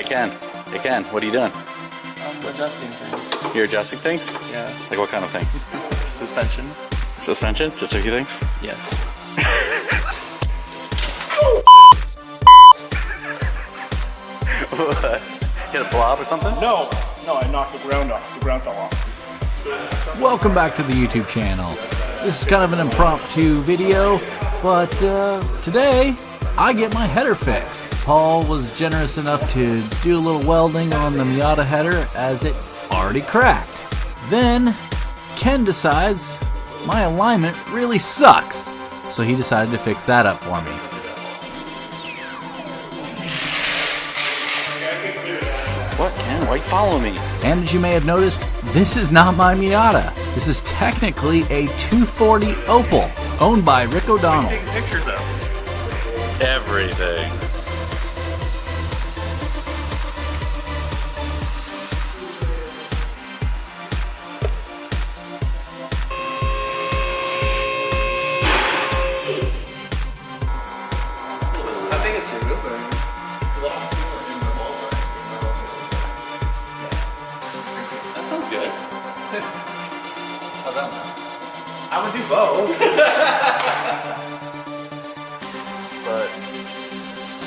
Ken. Hey Ken, what are you doing? I'm adjusting things. You're adjusting things? Yeah. Like what kind of things? Suspension. Suspension? Just a few things? Yes. What? You hit a blob or something? No, I knocked the ground off. The ground fell off. Welcome back to the YouTube channel. This is kind of an impromptu video, but today I get my header fixed. Paul was generous enough to do a little welding on the Miata header as it already cracked. Then Ken decides my alignment really sucks, so he decided to fix that up for me. What, Ken? Why you follow me? And as you may have noticed, this is not my Miata. This is technically a 240 Opel, owned by Rick O'Donnell. Taking pictures of Everything. I think it's your wheel bearing. That sounds good. How's that one? I would do both. But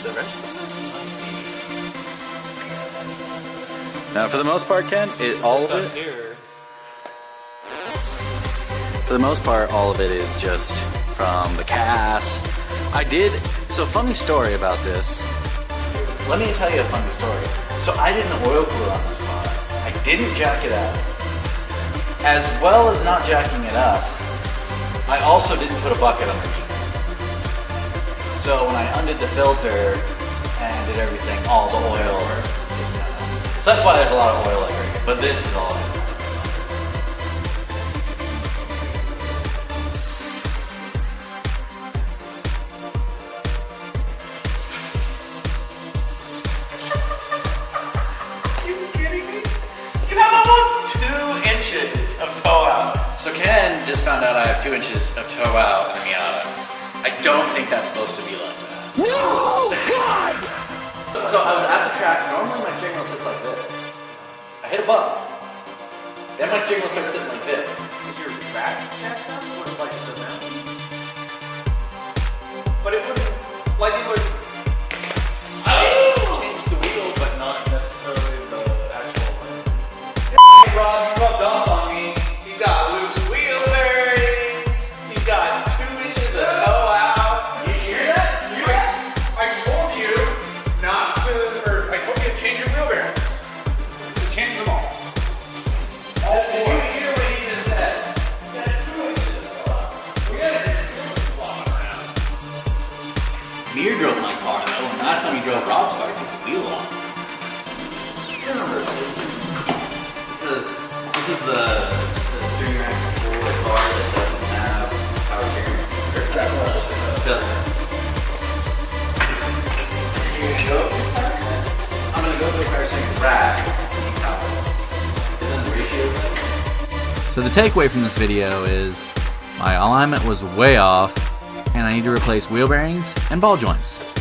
the rest of this might Now, for the most part, Ken, all of be it. here. For the most part, all of it is just from the cast. So funny story about this. Let me tell you a funny story. So I did an oil cooler on this car. I didn't jack it up. As well as not jacking it up, I also didn't put a bucket underneath it. So when I undid the filter and did everything, all the oil just kind of... So that's why there's a lot of oil like right here. But this is all. So Ken just found out I have 2 inches of toe out in the Miata. I don't think that's supposed to be like that. No, God! So I was at the track. Normally my steering wheel sits like this. I hit a bump. Then my steering wheel starts sitting like this. Is your back jacked up or like the mountain? But it wouldn't, like it would change the wheel, but not necessarily the actual one. Hey Rob, you rubbed off on me. He's got loose wheel bearings. He's got 2 inches of toe out. You hear that? I told you not to, or I told you to change your wheel bearings. To change them all. All Did four. you hear what he just said? We got 2 inches of toe out. We got flopping around. Mir drove my car though, and last time he drove Rob's car, he took the wheel off. Because this is the steering rack for a car that doesn't have power steering. Or doesn't. You're gonna go to the power steering? I'm gonna go to the power steering rack. Is that the ratio thing? So the takeaway from this video is my alignment was way off and I need to replace wheel bearings and ball joints.